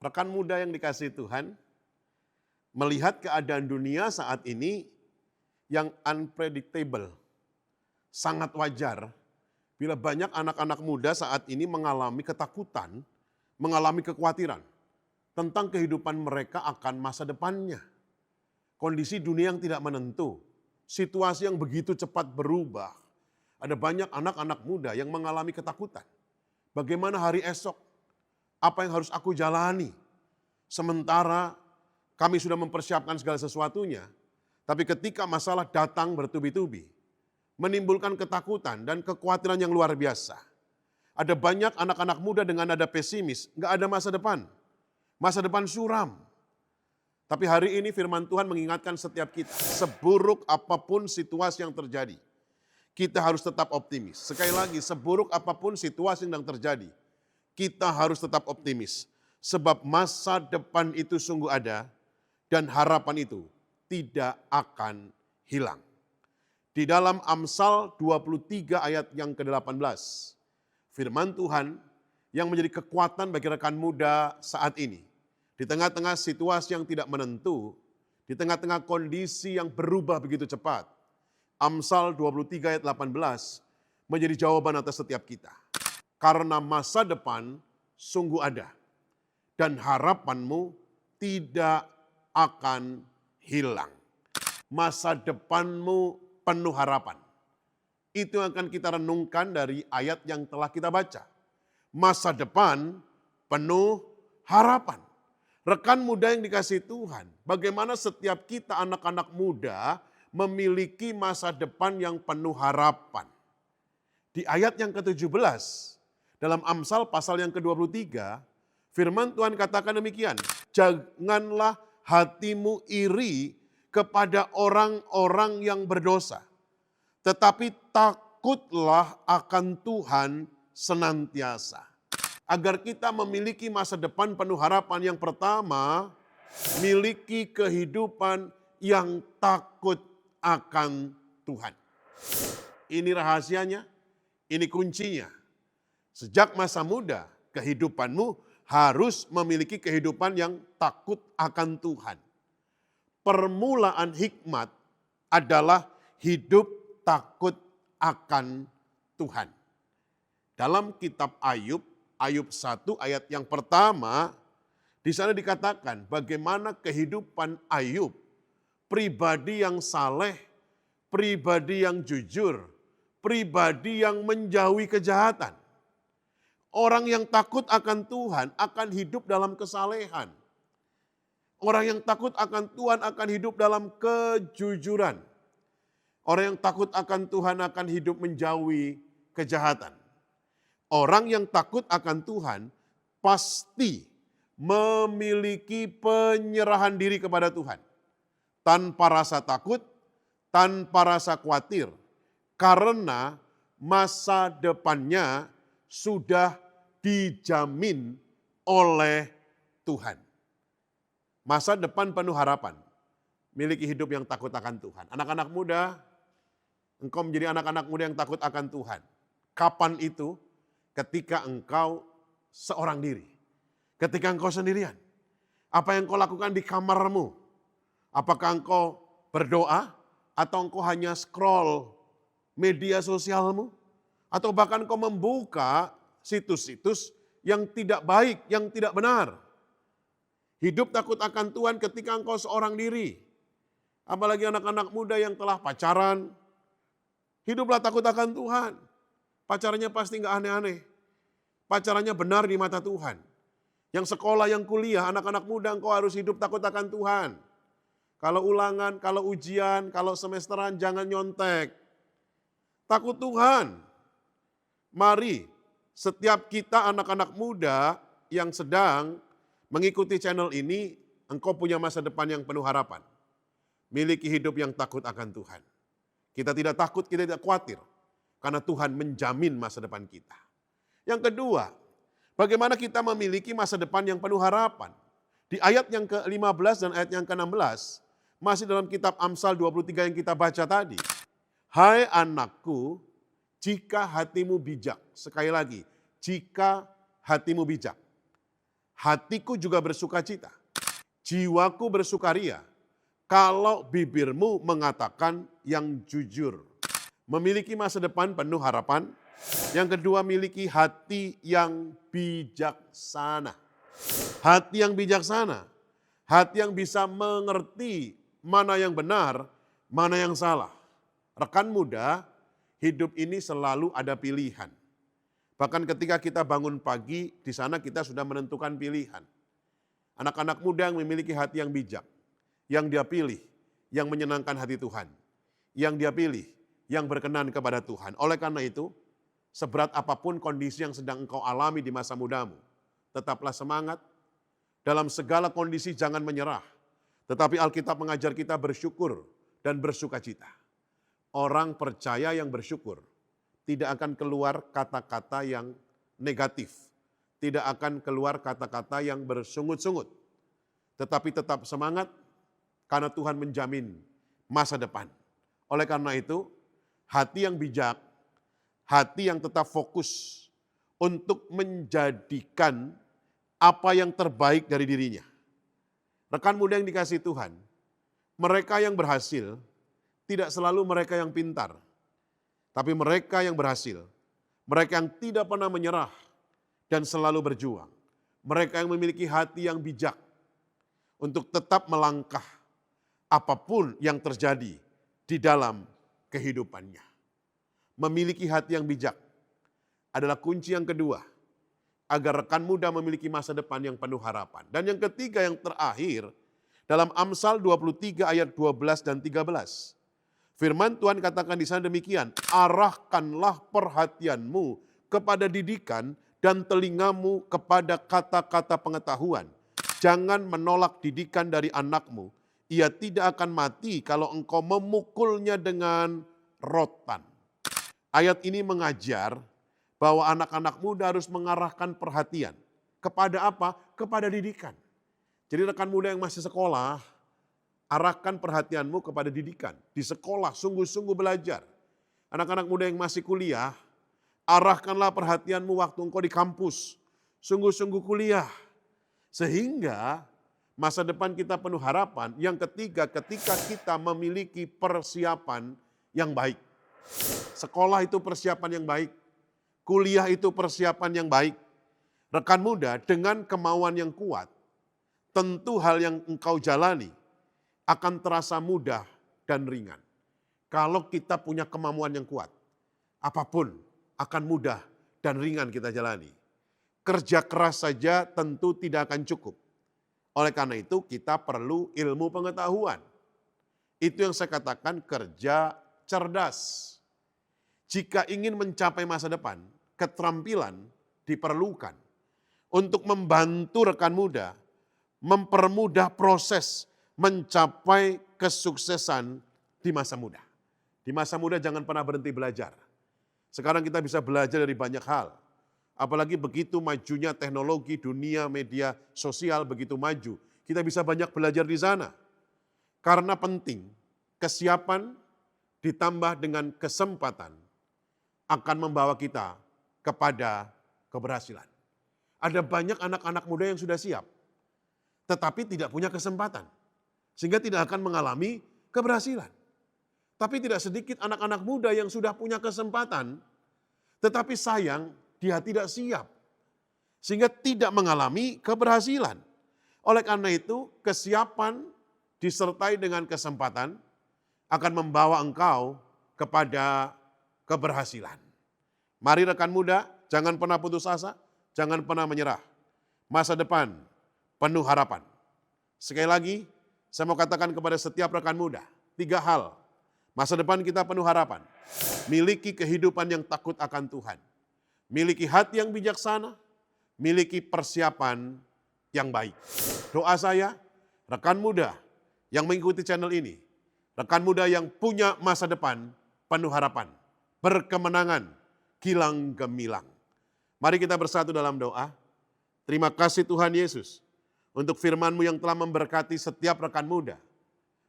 Rekan muda yang dikasihi Tuhan, melihat keadaan dunia saat ini yang unpredictable, sangat wajar bila banyak anak-anak muda saat ini mengalami ketakutan, mengalami kekhawatiran tentang kehidupan mereka akan masa depannya. Kondisi dunia yang tidak menentu, situasi yang begitu cepat berubah. Ada banyak anak-anak muda yang mengalami ketakutan. Bagaimana hari esok? Apa yang harus aku jalani? Sementara kami sudah mempersiapkan segala sesuatunya, tapi ketika masalah datang bertubi-tubi, menimbulkan ketakutan dan kekhawatiran yang luar biasa. Ada banyak anak-anak muda dengan nada pesimis, nggak ada masa depan suram. Tapi hari ini firman Tuhan mengingatkan setiap kita, seburuk apapun situasi yang terjadi, kita harus tetap optimis. Sekali lagi, seburuk apapun situasi yang terjadi, kita harus tetap optimis. Sebab masa depan itu sungguh ada dan harapan itu tidak akan hilang. Di dalam Amsal 23 ayat yang ke-18, firman Tuhan yang menjadi kekuatan bagi rekan muda saat ini. Di tengah-tengah situasi yang tidak menentu, di tengah-tengah kondisi yang berubah begitu cepat, Amsal 23 ayat 18 menjadi jawaban atas setiap kita. Karena masa depan sungguh ada dan harapanmu tidak akan hilang. Masa depanmu penuh harapan. Itu yang akan kita renungkan dari ayat yang telah kita baca. Masa depan penuh harapan. Rekan muda yang dikasihi Tuhan, bagaimana setiap kita anak-anak muda memiliki masa depan yang penuh harapan. Di ayat yang ke-17, dalam Amsal pasal yang ke-23, firman Tuhan katakan demikian, janganlah hatimu iri kepada orang-orang yang berdosa, tetapi takutlah akan Tuhan senantiasa. Agar kita memiliki masa depan penuh harapan, yang pertama, miliki kehidupan yang takut akan Tuhan. Ini rahasianya, ini kuncinya. Sejak masa muda, kehidupanmu harus memiliki kehidupan yang takut akan Tuhan. Permulaan hikmat adalah hidup takut akan Tuhan. Dalam kitab Ayub 1 ayat yang pertama, di sana dikatakan bagaimana kehidupan Ayub, pribadi yang saleh, pribadi yang jujur, pribadi yang menjauhi kejahatan. Orang yang takut akan Tuhan akan hidup dalam kesalehan. Orang yang takut akan Tuhan akan hidup dalam kejujuran. Orang yang takut akan Tuhan akan hidup menjauhi kejahatan. Orang yang takut akan Tuhan pasti memiliki penyerahan diri kepada Tuhan. Tanpa rasa takut, tanpa rasa khawatir. Karena masa depannya sudah dijamin oleh Tuhan. Masa depan penuh harapan. Miliki hidup yang takut akan Tuhan. Anak-anak muda, engkau menjadi anak-anak muda yang takut akan Tuhan. Kapan itu? Ketika engkau seorang diri. Ketika engkau sendirian. Apa yang engkau lakukan di kamarmu? Apakah engkau berdoa? Atau engkau hanya scroll media sosialmu? Atau bahkan engkau membuka situs-situs yang tidak baik, yang tidak benar. Hidup takut akan Tuhan ketika engkau seorang diri. Apalagi anak-anak muda yang telah pacaran. Hiduplah takut akan Tuhan. Pacarannya pasti nggak aneh-aneh. Pacarannya benar di mata Tuhan. Yang sekolah, yang kuliah, anak-anak muda engkau harus hidup takut akan Tuhan. Kalau ulangan, kalau ujian, kalau semesteran jangan nyontek. Takut Tuhan. Mari setiap kita anak-anak muda yang sedang mengikuti channel ini, engkau punya masa depan yang penuh harapan. Miliki hidup yang takut akan Tuhan. Kita tidak takut, kita tidak khawatir. Karena Tuhan menjamin masa depan kita. Yang kedua, bagaimana kita memiliki masa depan yang penuh harapan. Di ayat yang ke-15 dan ayat yang ke-16, masih dalam kitab Amsal 23 yang kita baca tadi. Hai anakku, jika hatimu bijak. Sekali lagi, jika hatimu bijak. hatiku juga bersukacita, jiwaku bersukaria, kalau bibirmu mengatakan yang jujur. Memiliki masa depan penuh harapan. Yang kedua, miliki hati yang bijaksana. Hati yang bijaksana, hati yang bisa mengerti mana yang benar, mana yang salah. Rekan muda, hidup ini selalu ada pilihan. Bahkan ketika kita bangun pagi, di sana kita sudah menentukan pilihan. Anak-anak muda yang memiliki hati yang bijak, yang dia pilih, yang menyenangkan hati Tuhan, yang dia pilih, yang berkenan kepada Tuhan. Oleh karena itu, seberat apapun kondisi yang sedang engkau alami di masa mudamu, tetaplah semangat, dalam segala kondisi jangan menyerah. Tetapi Alkitab mengajar kita bersyukur dan bersukacita. Orang percaya yang bersyukur tidak akan keluar kata-kata yang negatif. Tidak akan keluar kata-kata yang bersungut-sungut. Tetapi tetap semangat karena Tuhan menjamin masa depan. Oleh karena itu, hati yang bijak, hati yang tetap fokus untuk menjadikan apa yang terbaik dari dirinya. Rekan muda yang dikasihi Tuhan, mereka yang berhasil tidak selalu mereka yang pintar, tapi mereka yang berhasil, mereka yang tidak pernah menyerah dan selalu berjuang. Mereka yang memiliki hati yang bijak untuk tetap melangkah apapun yang terjadi di dalam kehidupannya. Memiliki hati yang bijak adalah kunci yang kedua agar rekan muda memiliki masa depan yang penuh harapan. Dan yang ketiga, yang terakhir, dalam Amsal 23 ayat 12 dan 13. Firman Tuhan katakan di sana demikian, arahkanlah perhatianmu kepada didikan dan telingamu kepada kata-kata pengetahuan. Jangan menolak didikan dari anakmu, ia tidak akan mati kalau engkau memukulnya dengan rotan. Ayat ini mengajar bahwa anak-anak muda harus mengarahkan perhatian. Kepada apa? Kepada didikan. Jadi rekan muda yang masih sekolah, arahkan perhatianmu kepada didikan. Di sekolah sungguh-sungguh belajar. Anak-anak muda yang masih kuliah, arahkanlah perhatianmu waktu engkau di kampus. Sungguh-sungguh kuliah. Sehingga masa depan kita penuh harapan. Yang ketiga, ketika kita memiliki persiapan yang baik. Sekolah itu persiapan yang baik. Kuliah itu persiapan yang baik. Rekan muda dengan kemauan yang kuat, tentu hal yang engkau jalani akan terasa mudah dan ringan. Kalau kita punya kemauan yang kuat, apapun akan mudah dan ringan kita jalani. Kerja keras saja tentu tidak akan cukup. Oleh karena itu kita perlu ilmu pengetahuan. Itu yang saya katakan kerja cerdas. Jika ingin mencapai masa depan, keterampilan diperlukan untuk membantu rekan muda mempermudah proses mencapai kesuksesan di masa muda. Di masa muda jangan pernah berhenti belajar. Sekarang kita bisa belajar dari banyak hal. Apalagi begitu majunya teknologi, dunia media sosial begitu maju. Kita bisa banyak belajar di sana. Karena penting, kesiapan ditambah dengan kesempatan akan membawa kita kepada keberhasilan. Ada banyak anak-anak muda yang sudah siap, tetapi tidak punya kesempatan. Sehingga tidak akan mengalami keberhasilan. Tapi tidak sedikit anak-anak muda yang sudah punya kesempatan, tetapi sayang dia tidak siap. Sehingga tidak mengalami keberhasilan. Oleh karena itu, kesiapan disertai dengan kesempatan akan membawa engkau kepada keberhasilan. Mari rekan muda, jangan pernah putus asa, jangan pernah menyerah. Masa depan penuh harapan. Sekali lagi, saya mau katakan kepada setiap rekan muda, 3 hal. Masa depan kita penuh harapan. Miliki kehidupan yang takut akan Tuhan. Miliki hati yang bijaksana, miliki persiapan yang baik. Doa saya, rekan muda yang mengikuti channel ini, rekan muda yang punya masa depan penuh harapan, berkemenangan, kilang gemilang. Mari kita bersatu dalam doa. Terima kasih Tuhan Yesus untuk firman-Mu yang telah memberkati setiap rekan muda.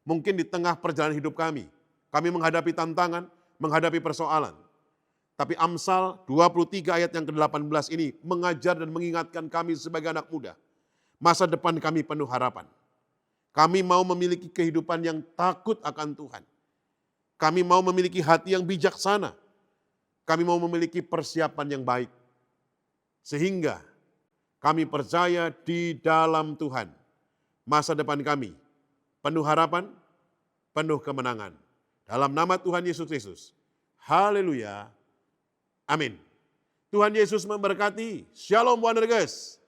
Mungkin di tengah perjalanan hidup kami menghadapi tantangan, menghadapi persoalan. Tapi Amsal 23 ayat yang ke-18 ini mengajar dan mengingatkan kami sebagai anak muda. Masa depan kami penuh harapan. Kami mau memiliki kehidupan yang takut akan Tuhan. Kami mau memiliki hati yang bijaksana. Kami mau memiliki persiapan yang baik. Sehingga kami percaya di dalam Tuhan. Masa depan kami penuh harapan, penuh kemenangan. Dalam nama Tuhan Yesus Kristus. Haleluya. Amin. Tuhan Yesus memberkati. Shalom Wondergers.